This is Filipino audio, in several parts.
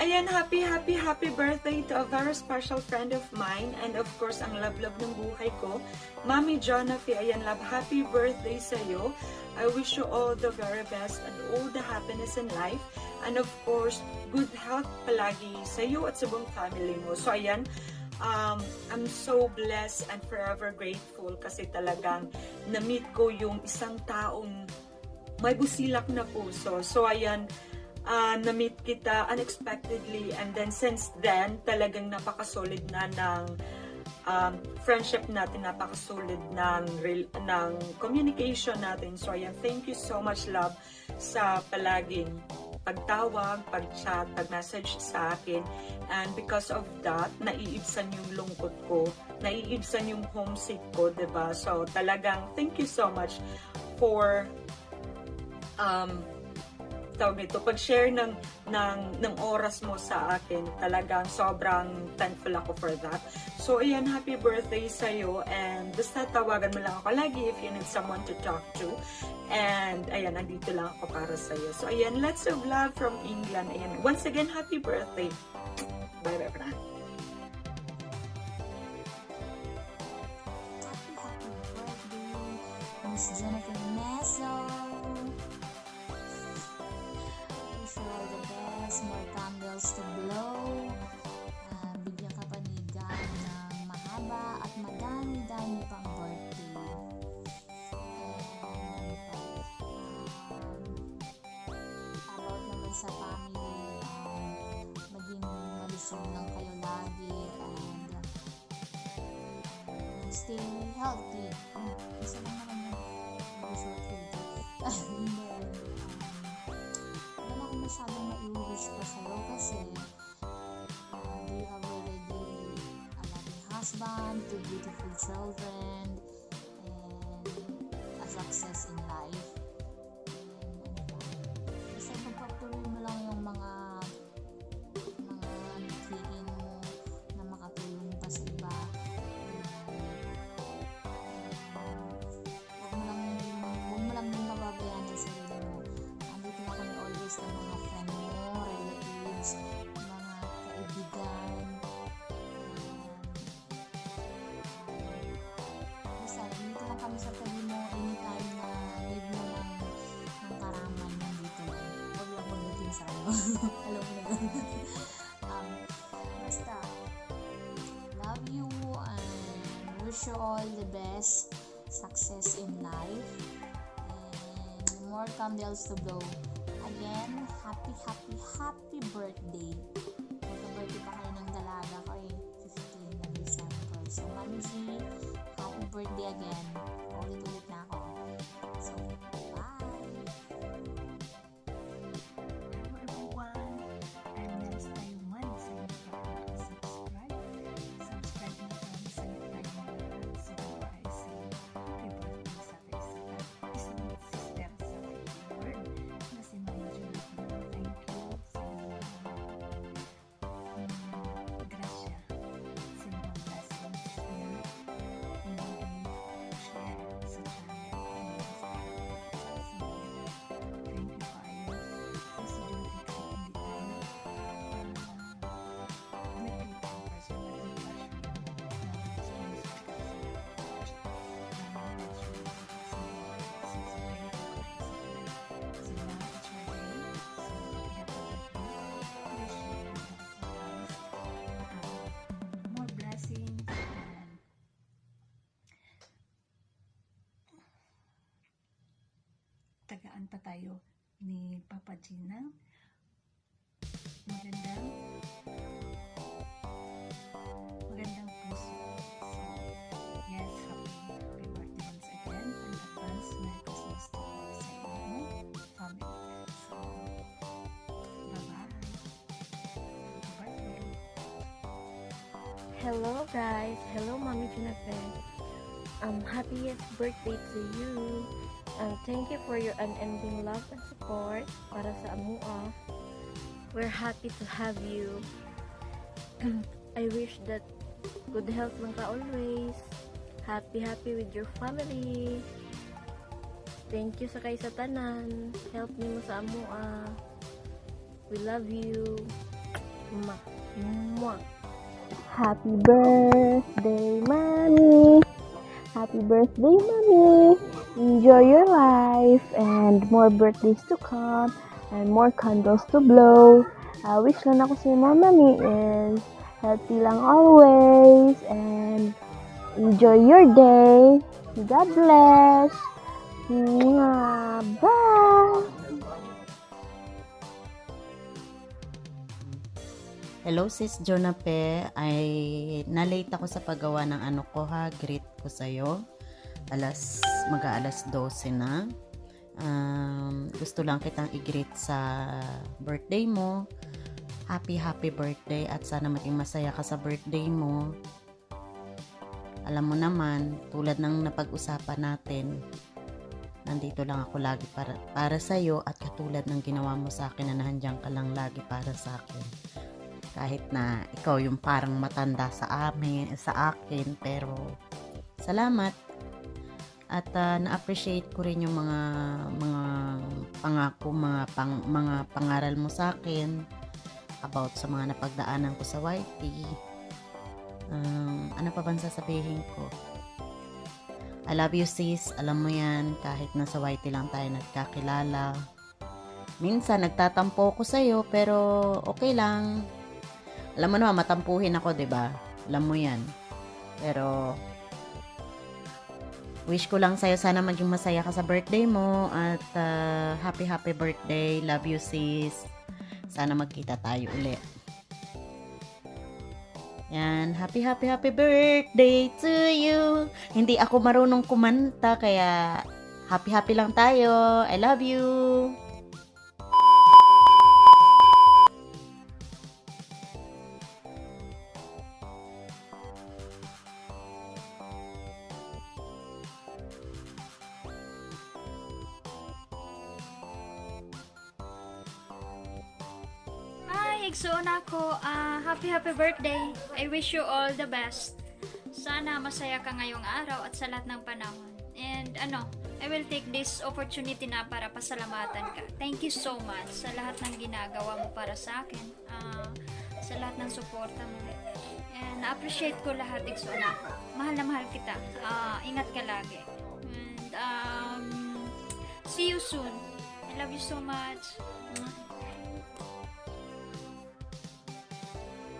Ayan, happy birthday to a very special friend of mine and of course, ang love-love ng buhay ko, Mami Jonathy. Ayan, love, happy birthday sa'yo. I wish you all the very best and all the happiness in life. And of course, good health palagi sa'yo at sa buong family mo. So ayan, I'm so blessed and forever grateful kasi talagang na-meet ko yung isang taong may busilak na puso. So ayan, na-meet kita unexpectedly and then since then talagang napaka-solid na ng friendship natin, napaka-solid ng communication natin. So ayan, thank you so much, love, sa palaging pagtawag, pag-chat, pag-message sa akin. And because of that, naiibsan yung lungkot ko, naiibsan yung homesick ko, diba? So talagang thank you so much for tawag nito, pag-share ng oras mo sa akin. Talagang sobrang thankful ako for that. So, ayan, happy birthday sa'yo. And basta tawagan mo lang ako lagi if you need someone to talk to. And, ayan, nandito lang ako para sa'yo. So, ayan, lots of love from England. Ayan, once again, happy birthday. Bye-bye, friend. Happy birthday, Miss Jennifer Neso. Wish you all the best, more candles to blow. Bigyan ka pa ni God ng mahaba at madami-dami pang birthday. About naman sa family, maging malusog lang kayo lagi and stay healthy. Isa lang naman yung malusog healthy. And then, wala akong masyadong ma-wish pa sa'yo kasi you have already a loving husband, 2 beautiful children, and a success in life. Basta pagpatuloy mo lang yung mga mithiin mo na makatulong pa sa iba. Huwag mo lang din mababayaan sa sarili mo. Andito na kami always ng mga friend mo, relatives, mga kaibigan. Basta, dito lang kami sa tabi mo anytime na need mo ng karaman, nandito lang. Huwag lang magdating sa ano. Alam mo na ba? Basta, love you and wish you all the best success in life and more candles to blow. Again, happy birthday. Magka-birthday pa kayo ng dalaga ko 15 na December. So, Mami G, happy birthday again. Ulit-ulit na ako. So, bye! Hello everyone, I'm Nels Taiwan. Sa inyo pa subscribe na kami sa Taiwan. So, I say happy birthday sa isang sister sa Lord na si Mama Jonathan. Thank you sa grasya, sa mga blessings na share sa channel. So, thank you kayo. Kasi duty ko hindi tayo nakita ang personal more blessings and tagaan pa tayo ni Papa Gina. Magandang puso. So, yes, happy birthday once again and advance Merry Christmas to all sa inyong family. So, bye-bye. Happy birthday. Hello guys, hello Mami Jonathan. Happiest birthday to you. Thank you for your unending love and support para sa amua. We're happy to have you. I wish that good health lang ka always. Happy with your family. Thank you sa kay sa tanan. Help mo sa amua. We love you. Mwah. Happy birthday, Mommy. Happy birthday, Mommy. Enjoy your life and more birthdays to come and more candles to blow. Wish lang ako sa mo, Mommy, is healthy lang always and enjoy your day. God bless. Mwah. Bye. Hello sis Jonape, ay na-late ako sa paggawa ng ano ko ha, greet ko sa'yo. Mag-aalas 12 na. Gusto lang kitang i-greet sa birthday mo. Happy birthday at sana maging masaya ka sa birthday mo. Alam mo naman, tulad ng napag-usapan natin, nandito lang ako lagi para sa'yo at katulad ng ginawa mo sa akin na nandiyan ka lang lagi para sa akin. Kahit na ikaw yung parang matanda sa akin, pero salamat. At na-appreciate ko rin yung mga pangako, mga pangaral mo sa akin about sa mga napagdaanan ko sa YT. Ano pa bang sasabihin ko? I love you sis, alam mo yan, kahit nasa YT lang tayo nagkakilala. Minsan nagtatampo ko sa'yo, pero okay lang. Alam mo naman, matampuhin ako, 'di ba? Alam mo 'yan. Pero wish ko lang sa'yo sana maging masaya ka sa birthday mo at happy birthday. Love you sis. Sana magkita tayo ulit. Yan, happy birthday to you. Hindi ako marunong kumanta kaya happy lang tayo. I love you. Igsoon ako, happy birthday. I wish you all the best. Sana masaya ka ngayong araw at sa lahat ng panahon. And I will take this opportunity na para pasalamatan ka. Thank you so much sa lahat ng ginagawa mo para sa akin. Sa lahat ng suporta mo. And na-appreciate ko lahat, Igsoon ako. Mahal na mahal kita. Ingat ka lagi. And see you soon. I love you so much.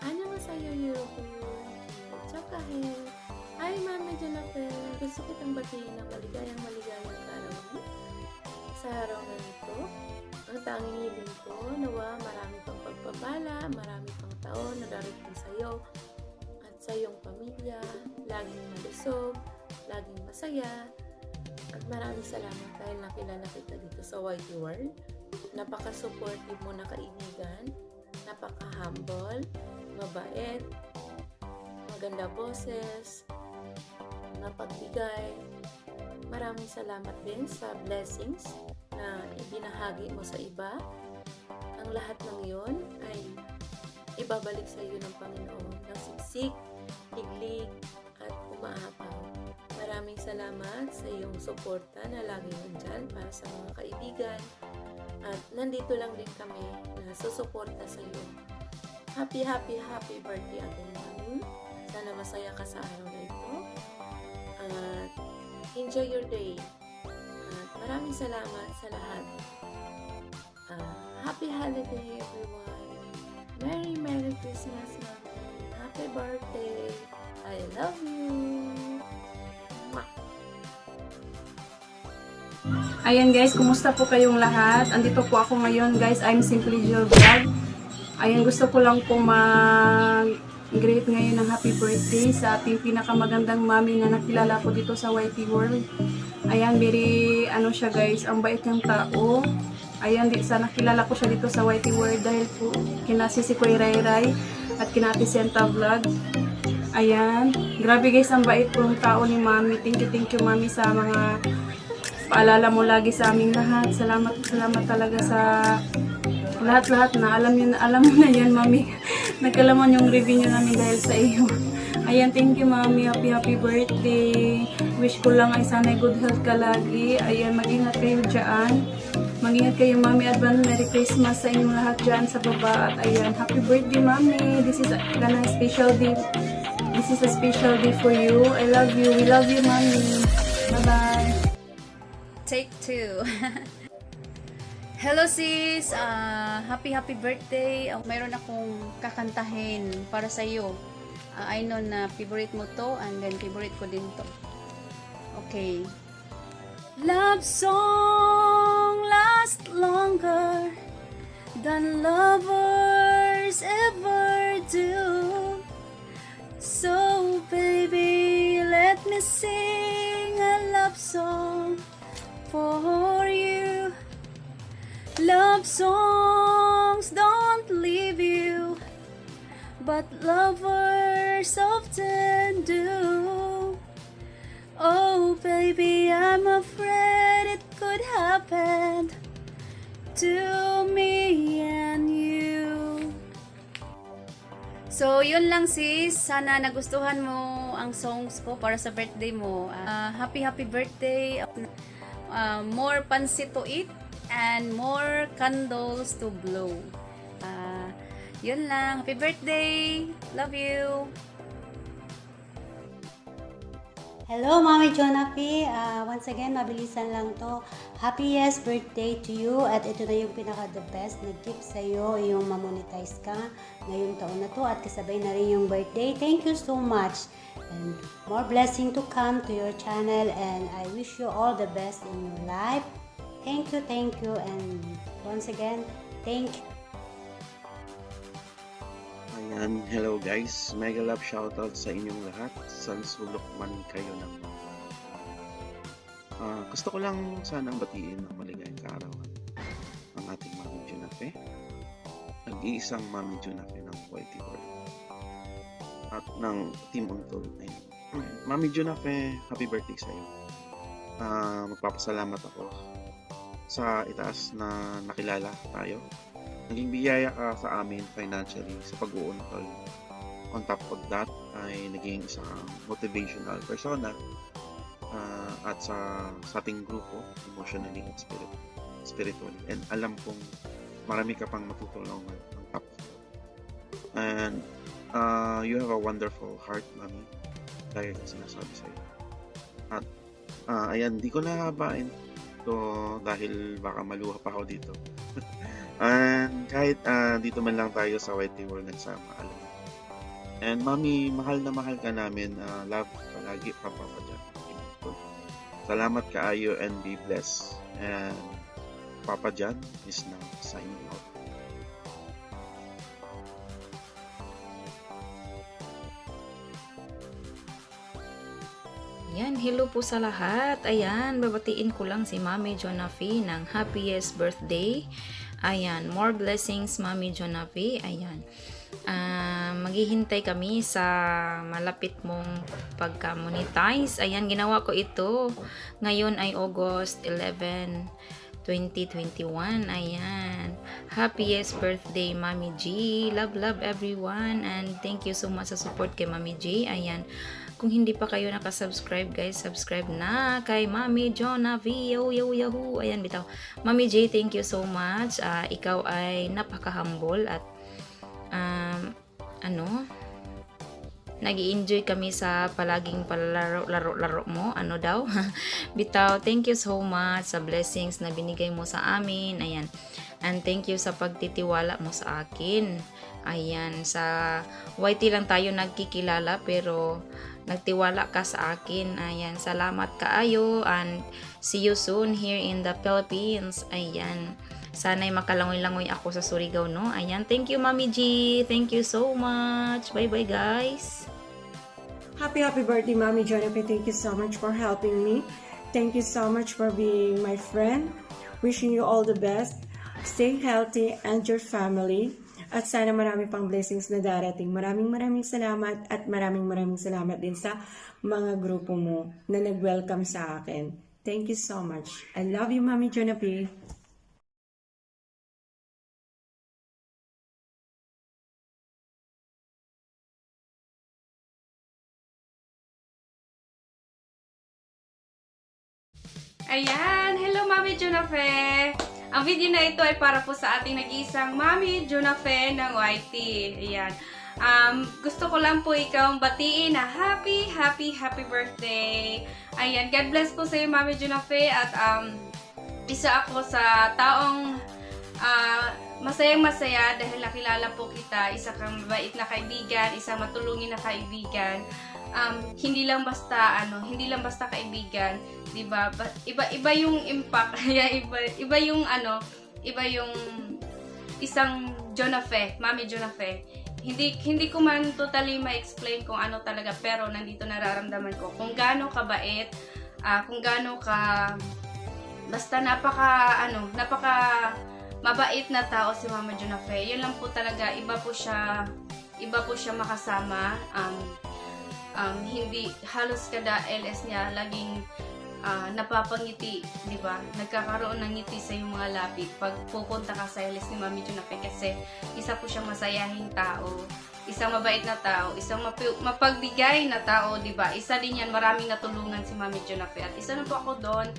Annyeonghaseyo 여러분. 축하해. Hi Mami Jonape. Gusto kitang batiin ng maligayang araw sa araw na ito. Ang tanging hiling ko, nawa marami pang pagpapala, marami pang taon na darating sa iyo at sa iyong pamilya, laging malusog, laging masaya. At maraming salamat dahil nakilala kita dito sa YT World. Napaka-supportive mo na kaibigan, napaka-humble, mabait, maganda boses, napagbigay. Maraming salamat din sa blessings na ibinahagi mo sa iba. Ang lahat ng yon ay ibabalik sa iyo ng Panginoon ng siksik, higlig at umaapaw. Maraming salamat sa iyong suporta na laging nandyan para sa mga kaibigan. At nandito lang din kami na susuporta sa iyo. Happy birthday again, Mami. Sana masaya ka sa araw na ito. At enjoy your day. At maraming salamat sa lahat. Happy holiday, everyone. Merry Christmas, Mami. Happy birthday. I love you. Mwah. Ayan guys, kumusta po kayong lahat? Andito po ako ngayon guys, I'm Simply Jill Vlog. Ayan, gusto ko lang po mag-greet ngayon ng happy birthday sa ating pinakamagandang mami na nakilala ko dito sa YT World. Ayan, very siya guys, ang bait niyang tao. Ayan, nakilala ko siya dito sa YT World dahil po kinasi si Kuya Ray at kinati Senta Vlog. Ayan, grabe guys, ang bait po ng tao ni mami. Thank you mami sa mga paalala mo lagi sa aming lahat. Salamat talaga sa lahat na alam mo na yan, mami. Nagkalaman yung review namin dahil sa iyo. Ayan, thank you mami. Happy birthday. Wish ko lang ay sana'y good health ka lagi. Ayan, mag-ingat kayo dyan. Mag-ingat kayo, Mami. Advance Merry Christmas sa inyong lahat dyan sa baba. At ayan, happy birthday, Mami. This is a special day. This is a special day for you. I love you. We love you, Mami. Bye-bye. Take 2. Hello sis, happy birthday. Mayroon akong kakantahin para sa iyo. I know na favorite mo to and then favorite ko din to. Okay. Love song last longer than lovers ever do. So baby, let me sing a love song for you. Love songs don't leave you, but lovers often do. Oh baby, I'm afraid it could happen to me and you. So, yun lang sis. Sana nagustuhan mo ang songs ko para sa birthday mo. Happy birthday. More pansit to eat and more candles to blow. Yun lang. Happy birthday. Love you. Hello, Mami Jonapi. Once again, mabilisan lang to. Happiest birthday to you. At ito na yung pinaka-the best na gift sa'yo. Yung mamonetize ka ngayong taon na to. At kasabay na rin yung birthday. Thank you so much. And more blessing to come to your channel. And I wish you all the best in your life. Thank you. And once again, thank you. Ayan, hello guys. Mega love shoutout sa inyong lahat. San sulok man kayo ng gusto ko lang sanang batiin ng maligayang kaarawan ang ating Mami Jonape. Nag-iisang Mami Jonape ng YT World at ng Team Untol. Mami Jonape, happy birthday sa iyo. Magpapasalamat ako sa itaas na nakilala tayo. Naging biyaya ka sa amin financially sa pag-uuntol. On top of that, ay naging isang motivational persona at sa ating grupo, emotionally and spiritually. And alam kong marami ka pang matutulungan on top of that. And you have a wonderful heart, Mami, dahil sa sinasabi sa'yo. At ayan, di ko nahabain to dahil baka maluha pa ako dito. And kahit dito man lang tayo sa YT World nagsama, alam mo. And Mami, mahal na mahal ka namin. Love palagi, Papa dyan. Salamat kaayo and be blessed. And Papa Jan is now signing out. Ayan, hello po sa lahat. Ayan, babatiin ko lang si Mami Jonapi ng happiest birthday. Ayan, more blessings Mami Jonapi. Ayan, maghihintay kami sa malapit mong pagka-monetize. Ayan, ginawa ko ito. Ngayon ay August 11, 2021. Ayan, happiest birthday Mami G. Love everyone and thank you so much sa support kay Mami G. Ayan, kung hindi pa kayo nakasubscribe guys, subscribe na kay Mami Jonapi. Yahoo. Ayan, bitaw. Mami J, thank you so much. Ikaw ay napaka-humble at nag-i-enjoy kami sa palaging palaro mo. Ano daw? Bitaw, thank you so much sa blessings na binigay mo sa amin. Ayan. And thank you sa pagtitiwala mo sa akin. Ayan, sa YT lang tayo nagkikilala pero nagtiwala ka sa akin. Ayan, salamat kaayo and see you soon here in the Philippines. Ayan, sana'y makalangoy-langoy ako sa Surigao, no? Ayan, thank you Mami G. Thank you so much. Bye-bye guys. Happy birthday, Mami Jonapi. Thank you so much for helping me. Thank you so much for being my friend. Wishing you all the best. Stay healthy and your family. At sana marami pang blessings na darating. Maraming salamat at maraming salamat din sa mga grupo mo na nag-welcome sa akin. Thank you so much. I love you, Mami Jonapi. Ayan! Hello, Mami Jonape! Ang video na ito ay para po sa ating nag-iisang Mami Jonafe ng YT. Ayan. Gusto ko lang po ikaw batiin na happy birthday. Ayan, God bless po sa iyo, Mami Jonafe. At isa ako sa taong masayang-masaya dahil nakilala po kita. Isa kang mabait na kaibigan, isang matulungin na kaibigan. Hindi lang basta kaibigan, 'di ba? Iba yung impact, iba yung isang Jonafe, Mami Jonafe. Hindi ko man totally ma-explain kung ano talaga, pero nandito nararamdaman ko kung gaano kabait, kung gaano ka basta napaka mabait na tao si Mama Jonafe. Yun lang po talaga, iba po siya makasama. Hindi halos kada LS niya laging napapangiti, di ba? Nagkakaroon ng ngiti sa yung mga labi pag pupunta ka sa LS ni Mami Jonafe, kasi isa po siyang masayahing tao, isang mabait na tao, isang mapagbigay na tao, di ba? Isa din yan, maraming natulungan si Mami Jonafe, at isa na po ako doon.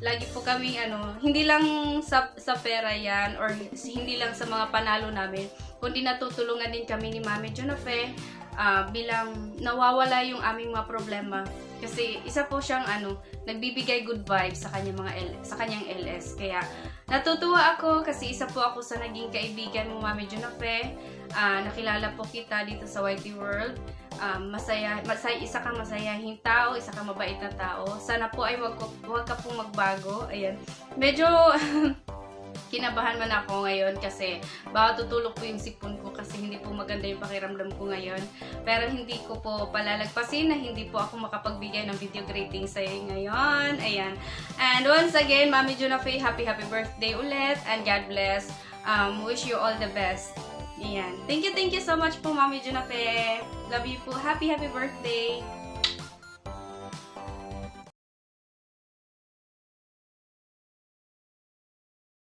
Lagi po kami hindi lang sa pera yan, or hindi lang sa mga panalo namin, kundi natutulungan din kami ni Mami Jonafe bilang nawawala yung aming mga problema. Kasi isa po siyang nagbibigay good vibes sa kanyang LS. Kaya natutuwa ako kasi isa po ako sa naging kaibigan mo, Mami Jonafe. Nakilala po kita dito sa YT World. Isa kang masayahing tao, isa kang mabait na tao. Sana po ay wag ka pong magbago. Ayan. Medyo kinabahan man ako ngayon kasi baka tutulog po yung sipon ko kasi hindi po maganda yung pakiramdam ko ngayon. Pero hindi ko po palalagpasin na hindi po ako makapagbigay ng video greeting sa iyo ngayon. Ayan. And once again, Mami Jonafe, happy birthday ulit, and God bless. Wish you all the best. Ayan. Thank you so much po, Mami Jonafe. Love you po. Happy birthday.